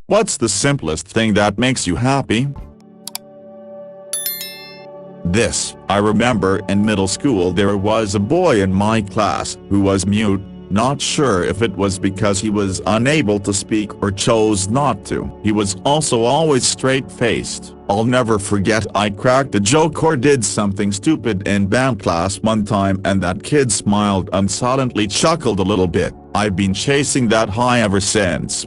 What's the simplest thing that makes you happy? I remember in middle school there was a boy in my class who was mute, not sure if it was because he was unable to speak or chose not to. He was also always straight-faced. I'll never forget I cracked a joke or did something stupid in band class one time and that kid smiled and silently chuckled a little bit. I've been chasing that high ever since.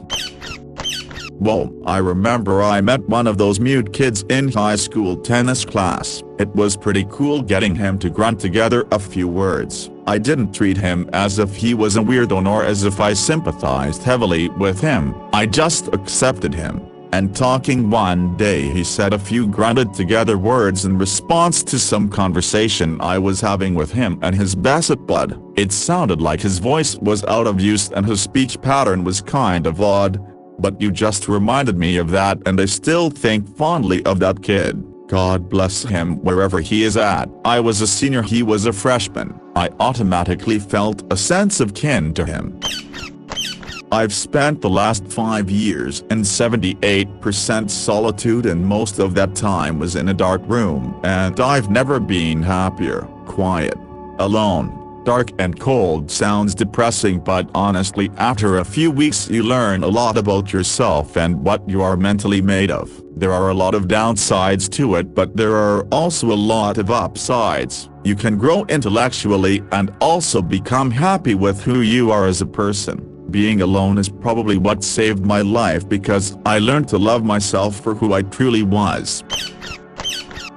Whoa, I remember I met one of those mute kids in high school tennis class. It was pretty cool getting him to grunt together a few words. I didn't treat him as if he was a weirdo nor as if I sympathized heavily with him. I just accepted him. And talking one day he said a few grunted together words in response to some conversation I was having with him and his best bud. It sounded like his voice was out of use and his speech pattern was kind of odd. But you just reminded me of that and I still think fondly of that kid. God bless him wherever he is at. I was a senior, he was a freshman. I automatically felt a sense of kin to him. I've spent the last 5 years in 78% solitude and most of that time was in a dark room and I've never been happier. Quiet. Alone. Dark and cold sounds depressing but honestly after a few weeks you learn a lot about yourself and what you are mentally made of. There are a lot of downsides to it but there are also a lot of upsides. You can grow intellectually and also become happy with who you are as a person. Being alone is probably what saved my life because I learned to love myself for who I truly was.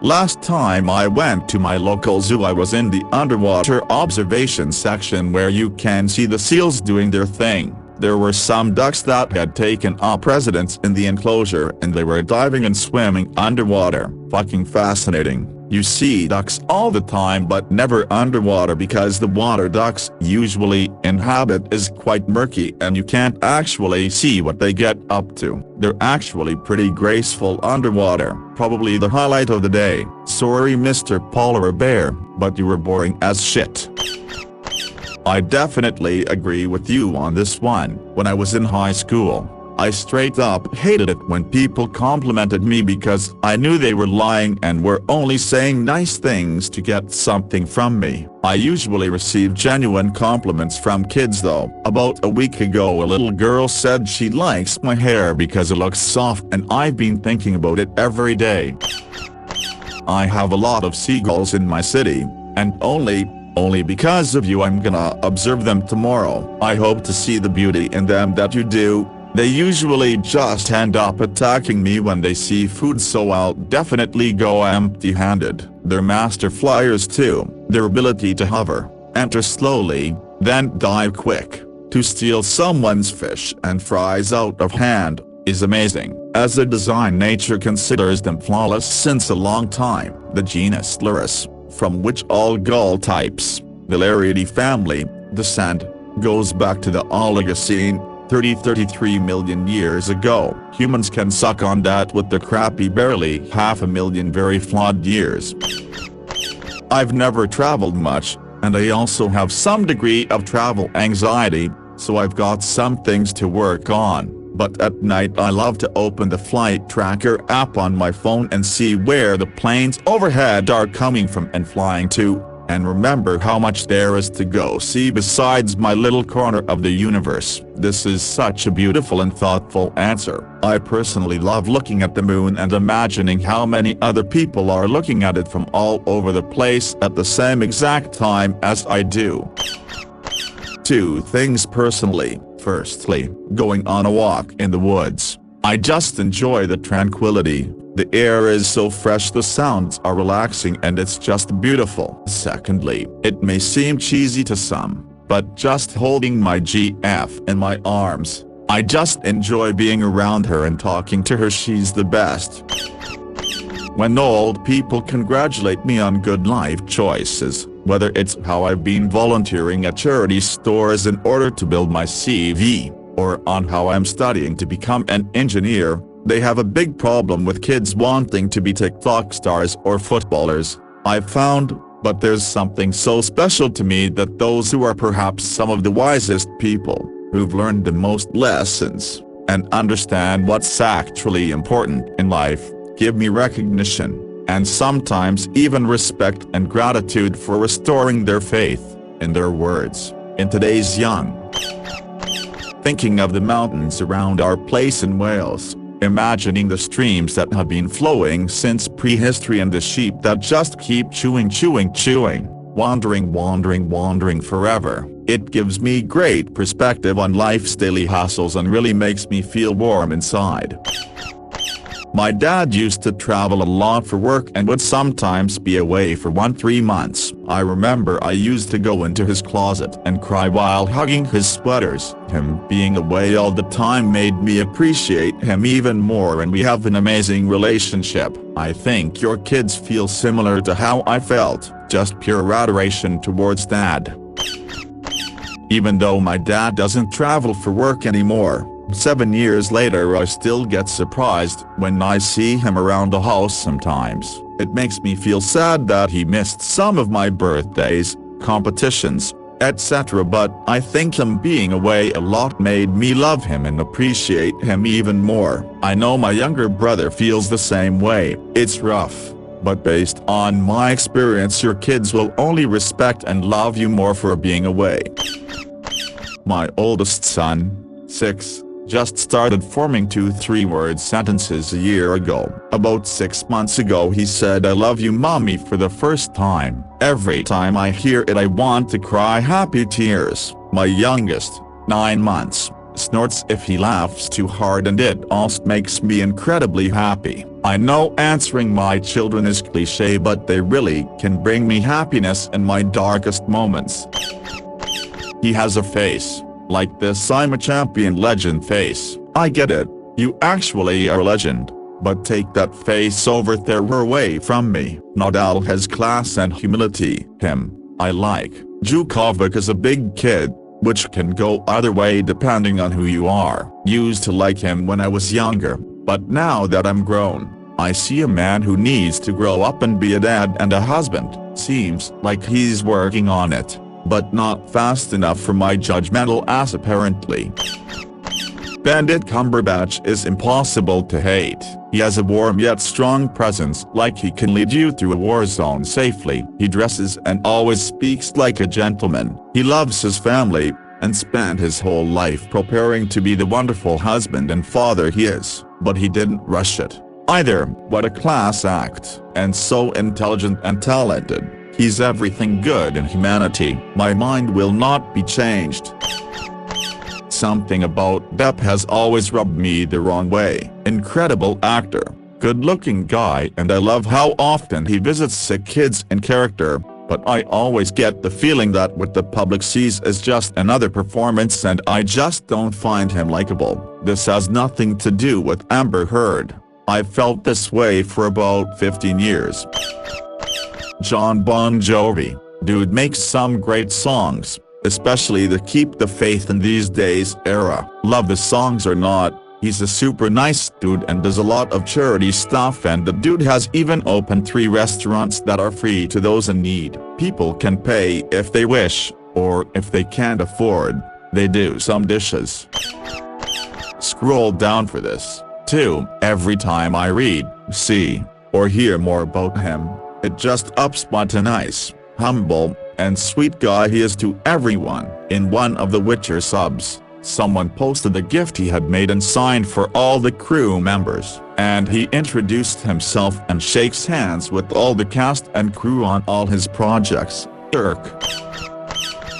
Last time I went to my local zoo I was in the underwater observation section where you can see the seals doing their thing. There were some ducks that had taken up residence in the enclosure and they were diving and swimming underwater. Fucking fascinating. You see ducks all the time but never underwater because the water ducks usually inhabit is quite murky and you can't actually see what they get up to. They're actually pretty graceful underwater. Probably the highlight of the day. Sorry Mr. Polar Bear, but you were boring as shit. I definitely agree with you on this one. When I was in high school, I straight up hated it when people complimented me because I knew they were lying and were only saying nice things to get something from me. I usually receive genuine compliments from kids though. About a week ago a little girl said she likes my hair because it looks soft and I've been thinking about it every day. I have a lot of seagulls in my city, and only because of you I'm gonna observe them tomorrow. I hope to see the beauty in them that you do. They usually just end up attacking me when they see food so I'll definitely go empty-handed. They're master flyers too. Their ability to hover, enter slowly, then dive quick, to steal someone's fish and fries out of hand, is amazing. As a design nature considers them flawless since a long time. The genus Lurus, from which all gull types, the Lariidae family, descend, goes back to the Oligocene. 33 million years ago. Humans can suck on that with the crappy barely 500,000 very flawed years. I've never traveled much, and I also have some degree of travel anxiety, so I've got some things to work on. But at night I love to open the flight tracker app on my phone and see where the planes overhead are coming from and flying to, and remember how much there is to go see besides my little corner of the universe. This is such a beautiful and thoughtful answer. I personally love looking at the moon and imagining how many other people are looking at it from all over the place at the same exact time as I do. 2 things personally. Firstly, going on a walk in the woods. I just enjoy the tranquility. The air is so fresh, the sounds are relaxing and it's just beautiful. Secondly, it may seem cheesy to some, but just holding my GF in my arms, I just enjoy being around her and talking to her. She's the best. When old people congratulate me on good life choices, whether it's how I've been volunteering at charity stores in order to build my CV, or on how I'm studying to become an engineer, they have a big problem with kids wanting to be TikTok stars or footballers, I've found, but there's something so special to me that those who are perhaps some of the wisest people, who've learned the most lessons, and understand what's actually important in life, give me recognition, and sometimes even respect and gratitude for restoring their faith in their words. In today's young, thinking of the mountains around our place in Wales, imagining the streams that have been flowing since prehistory and the sheep that just keep chewing, wandering forever. It gives me great perspective on life's daily hassles and really makes me feel warm inside. My dad used to travel a lot for work and would sometimes be away for 1-3 months. I remember I used to go into his closet and cry while hugging his sweaters. Him being away all the time made me appreciate him even more, and we have an amazing relationship. I think your kids feel similar to how I felt, just pure adoration towards Dad. Even though my dad doesn't travel for work anymore, 7 years later I still get surprised when I see him around the house sometimes. It makes me feel sad that he missed some of my birthdays, competitions, etc. But I think him being away a lot made me love him and appreciate him even more. I know my younger brother feels the same way. It's rough, but based on my experience, your kids will only respect and love you more for being away. My oldest son, 6, just started forming 2-3 word sentences a year ago. About 6 months ago he said "I love you mommy" for the first time. Every time I hear it I want to cry happy tears. My youngest, 9 months, snorts if he laughs too hard, and it also makes me incredibly happy. I know answering my children is cliché, but they really can bring me happiness in my darkest moments. He has a face like this "I'm a champion" legend face. I get it, you actually are a legend, but take that face over there away from me. Nadal has class and humility. Him, I like. Djokovic is a big kid, which can go either way depending on who you are. Used to like him when I was younger, but now that I'm grown, I see a man who needs to grow up and be a dad and a husband. Seems like he's working on it, but not fast enough for my judgmental ass apparently. Benedict Cumberbatch is impossible to hate. He has a warm yet strong presence, like he can lead you through a war zone safely. He dresses and always speaks like a gentleman. He loves his family, and spent his whole life preparing to be the wonderful husband and father he is. But he didn't rush it either. What a class act, and so intelligent and talented. He's everything good in humanity. My mind will not be changed. Something about Depp has always rubbed me the wrong way. Incredible actor, good-looking guy, and I love how often he visits sick kids in character, but I always get the feeling that what the public sees is just another performance, and I just don't find him likable. This has nothing to do with Amber Heard. I've felt this way for about 15 years. Jon Bon Jovi, dude makes some great songs, especially the "Keep the Faith in These Days" era. Love the songs or not, he's a super nice dude and does a lot of charity stuff, and the dude has even opened 3 restaurants that are free to those in need. People can pay if they wish, or if they can't afford, they do some dishes. Scroll down for this, too. Every time I read, see, or hear more about him, it just ups what a nice, humble, and sweet guy he is to everyone. In one of the Witcher subs, someone posted a gift he had made and signed for all the crew members, and he introduced himself and shakes hands with all the cast and crew on all his projects.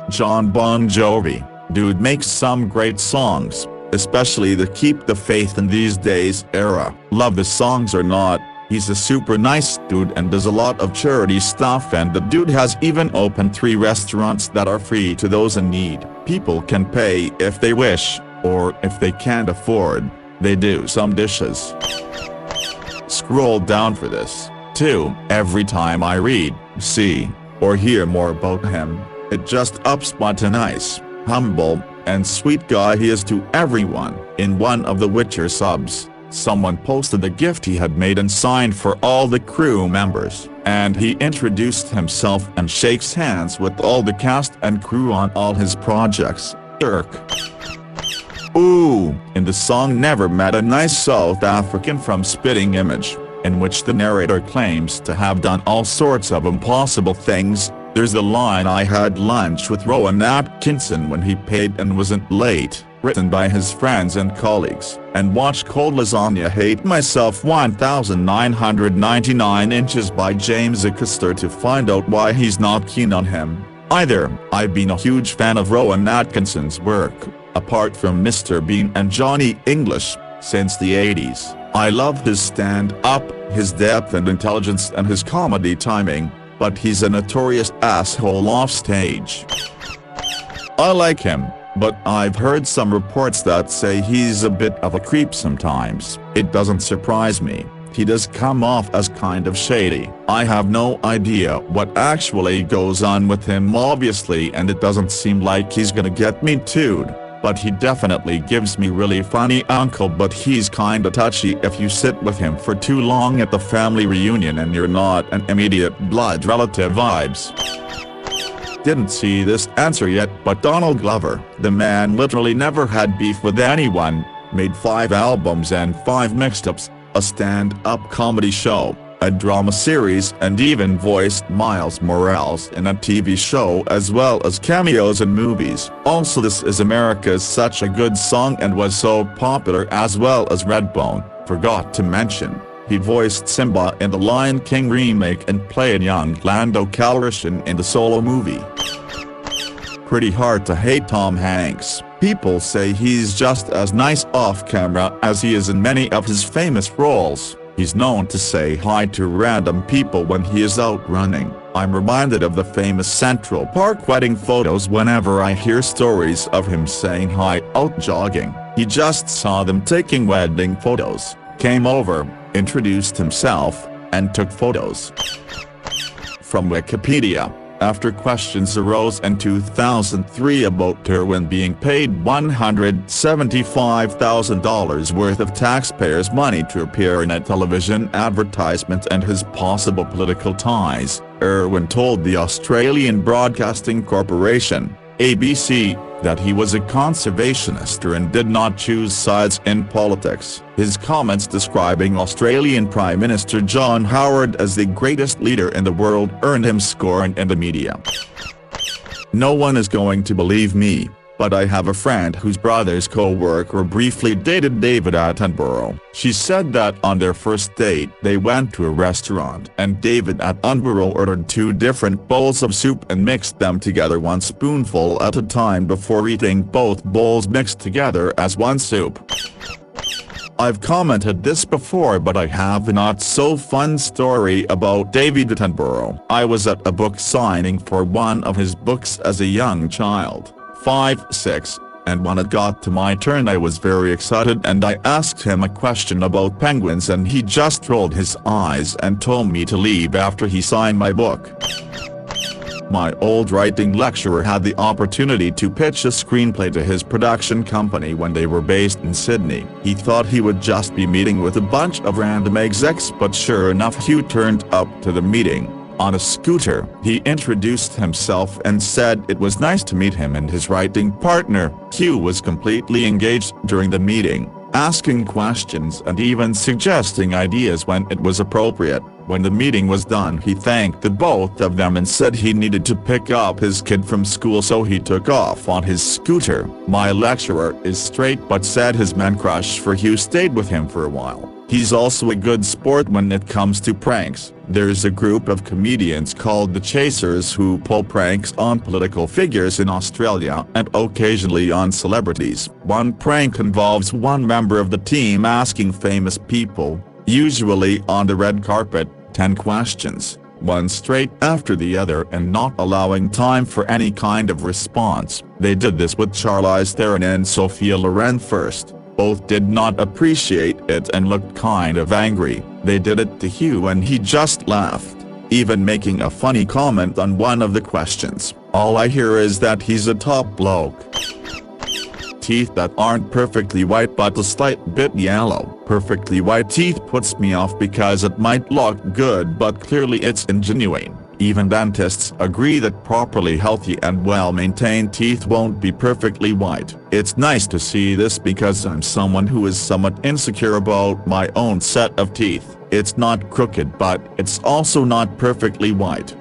Jon Bon Jovi, dude makes some great songs, especially the "Keep the Faith in These Days" era. Love the songs or not, he's a super nice dude and does a lot of charity stuff, and the dude has even opened 3 restaurants that are free to those in need. People can pay if they wish, or if they can't afford, they do some dishes. Scroll down for this, too. Every time I read, see, or hear more about him, it just ups what a nice, humble, and sweet guy he is to everyone. In one of the Witcher subs, someone posted a gift he had made and signed for all the crew members, and he introduced himself and shakes hands with all the cast and crew on all his projects. Ooh, in the song Never Met a Nice South African from Spitting Image, in which the narrator claims to have done all sorts of impossible things, there's the line "I had lunch with Rowan Atkinson when he paid and wasn't late," written by his friends and colleagues, and "Watch Cold Lasagna Hate Myself 1999 inches by James Acaster to find out why he's not keen on him either." I've been a huge fan of Rowan Atkinson's work, apart from Mr. Bean and Johnny English, since the 80s. I love his stand-up, his depth and intelligence and his comedy timing, but he's a notorious asshole off stage. I like him, but I've heard some reports that say he's a bit of a creep sometimes. It doesn't surprise me. He does come off as kind of shady. I have no idea what actually goes on with him obviously, and it doesn't seem like he's gonna get me tooed. But he definitely gives me really funny uncle, but he's kinda touchy if you sit with him for too long at the family reunion and you're not an immediate blood relative vibes. Didn't see this answer yet, but Donald Glover, the man literally never had beef with anyone, made 5 albums and 5 mixtapes, a stand-up comedy show, a drama series, and even voiced Miles Morales in a TV show as well as cameos in movies. Also, This Is America's such a good song and was so popular, as well as Redbone. Forgot to mention, he voiced Simba in the Lion King remake and played young Lando Calrissian in the Solo movie. Pretty hard to hate Tom Hanks. People say he's just as nice off camera as he is in many of his famous roles. He's known to say hi to random people when he is out running. I'm reminded of the famous Central Park wedding photos whenever I hear stories of him saying hi out jogging. He just saw them taking wedding photos, came over, introduced himself, and took photos. From Wikipedia. After questions arose in 2003 about Derwin being paid $175,000 worth of taxpayers' money to appear in a television advertisement and his possible political ties, Irwin told the Australian Broadcasting Corporation, ABC, that he was a conservationist and did not choose sides in politics. His comments describing Australian Prime Minister John Howard as the greatest leader in the world earned him scorn in the media. "No one is going to believe me, but I have a friend whose brother's co-worker briefly dated David Attenborough. She said that on their first date they went to a restaurant and David Attenborough ordered 2 different bowls of soup and mixed them together 1 spoonful at a time before eating both bowls mixed together as one soup." I've commented this before, but I have a not so fun story about David Attenborough. I was at a book signing for one of his books as a young child, 5, 6, and when it got to my turn I was very excited and I asked him a question about penguins and he just rolled his eyes and told me to leave after he signed my book. My old writing lecturer had the opportunity to pitch a screenplay to his production company when they were based in Sydney. He thought he would just be meeting with a bunch of random execs, but sure enough Hugh turned up to the meeting. On a scooter, he introduced himself and said it was nice to meet him and his writing partner. Hugh was completely engaged during the meeting, asking questions and even suggesting ideas when it was appropriate. When the meeting was done, he thanked the both of them and said he needed to pick up his kid from school, so he took off on his scooter. My lecturer is straight but said his man crush for Hugh stayed with him for a while. He's also a good sport when it comes to pranks. There's a group of comedians called the Chasers who pull pranks on political figures in Australia and occasionally on celebrities. One prank involves one member of the team asking famous people, usually on the red carpet, 10 questions, one straight after the other, and not allowing time for any kind of response. They did this with Charlize Theron and Sophia Loren first. Both did not appreciate it and looked kind of angry. They did it to Hugh and he just laughed, even making a funny comment on one of the questions. All I hear is that he's a top bloke. Teeth that aren't perfectly white but a slight bit yellow. Perfectly white teeth puts me off because it might look good but clearly it's ingenuine. Even dentists agree that properly healthy and well-maintained teeth won't be perfectly white. It's nice to see this because I'm someone who is somewhat insecure about my own set of teeth. It's not crooked, but it's also not perfectly white.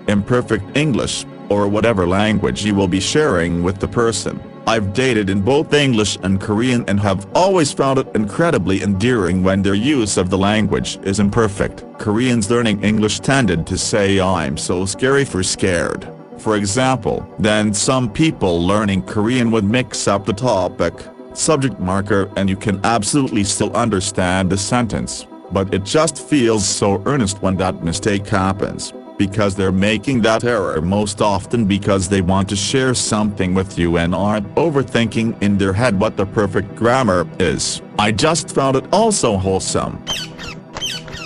Imperfect English, or whatever language you will be sharing with the person. I've dated in both English and Korean and have always found it incredibly endearing when their use of the language is imperfect. Koreans learning English tended to say "I'm so scary" for scared, for example. Then some people learning Korean would mix up the topic, subject marker, and you can absolutely still understand the sentence, but it just feels so earnest when that mistake happens. Because they're making that error most often because they want to share something with you and aren't overthinking in their head what the perfect grammar is. I just found it also wholesome.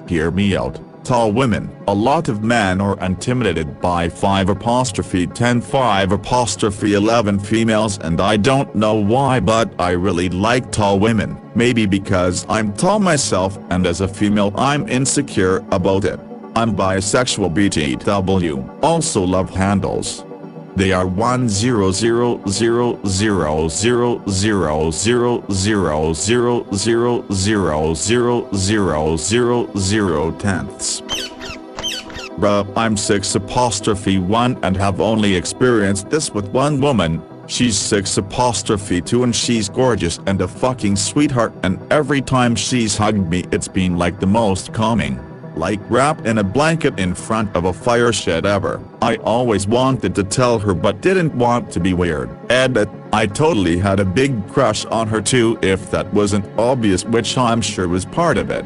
Hear me out. Tall women. A lot of men are intimidated by 5'10" 5'11" females, and I don't know why, but I really like tall women. Maybe because I'm tall myself and as a female I'm insecure about it. I'm bisexual BTW, also love handles. They are 10000000000000000 Bruh, I'm 6'1" and have only experienced this with one woman. She's 6'2" and she's gorgeous and a fucking sweetheart, and every time she's hugged me it's been like the most calming. Like wrapped in a blanket in front of a fire shed ever. I always wanted to tell her but didn't want to be weird. Edit, I totally had a big crush on her too, if that wasn't obvious, which I'm sure was part of it.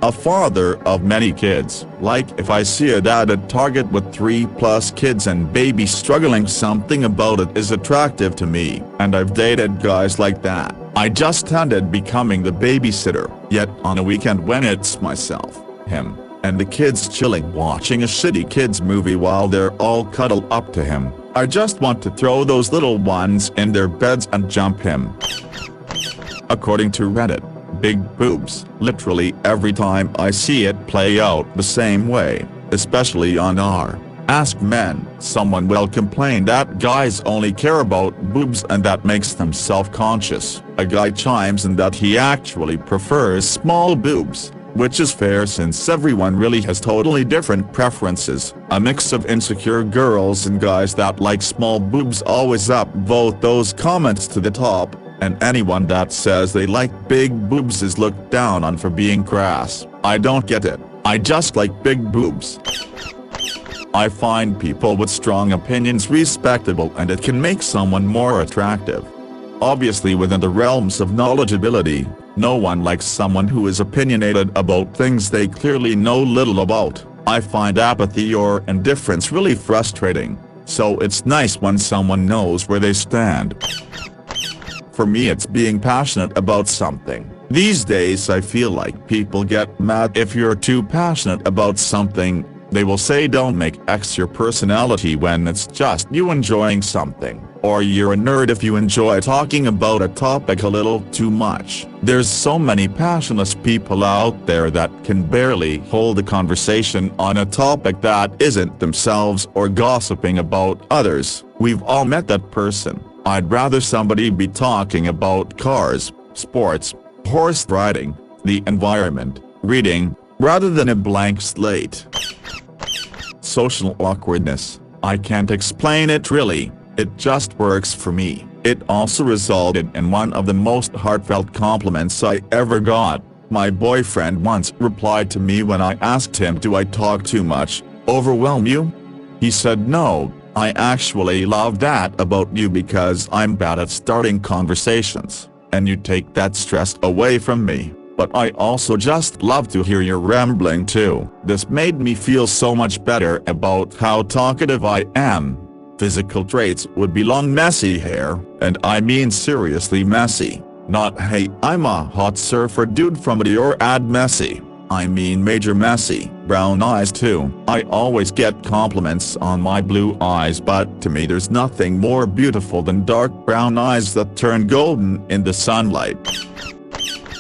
A father of many kids. Like if I see a dad at Target with 3+ kids and baby struggling, something about it is attractive to me, and I've dated guys like that. I just ended becoming the babysitter, yet on a weekend when it's myself, him, and the kids chilling watching a shitty kids movie while they're all cuddled up to him, I just want to throw those little ones in their beds and jump him. According to Reddit, big boobs. Literally every time I see it play out the same way, especially on r. Ask Men. Someone will complain that guys only care about boobs and that makes them self-conscious. A guy chimes in that he actually prefers small boobs, which is fair since everyone really has totally different preferences. A mix of insecure girls and guys that like small boobs always upvote those comments to the top, and anyone that says they like big boobs is looked down on for being crass. I don't get it. I just like big boobs. I find people with strong opinions respectable, and it can make someone more attractive. Obviously within the realms of knowledgeability, no one likes someone who is opinionated about things they clearly know little about. I find apathy or indifference really frustrating, so it's nice when someone knows where they stand. For me it's being passionate about something. These days I feel like people get mad if you're too passionate about something. They will say don't make X your personality when it's just you enjoying something, or you're a nerd if you enjoy talking about a topic a little too much. There's so many passionate people out there that can barely hold a conversation on a topic that isn't themselves or gossiping about others. We've all met that person. I'd rather somebody be talking about cars, sports, horse riding, the environment, reading, rather than a blank slate. Social awkwardness. I can't explain it really, it just works for me. It also resulted in one of the most heartfelt compliments I ever got. My boyfriend once replied to me when I asked him, "Do I talk too much, overwhelm you?" He said, "No, I actually love that about you because I'm bad at starting conversations, and you take that stress away from me. But I also just love to hear your rambling too." This made me feel so much better about how talkative I am. Physical traits would be long messy hair, and I mean seriously messy. Not "hey, I'm a hot surfer dude from Dior" add messy. I mean major messy. Brown eyes too. I always get compliments on my blue eyes, but to me there's nothing more beautiful than dark brown eyes that turn golden in the sunlight.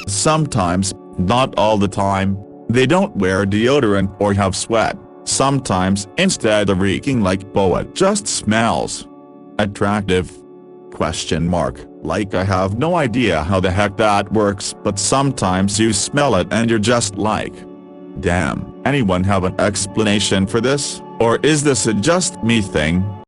Sometimes, not all the time, They don't wear deodorant or have sweat. Sometimes instead of reeking like Bo, it just smells attractive? Like I have no idea how the heck that works, but sometimes you smell it and you're just like, damn. Anyone have an explanation for this, or is this a just me thing?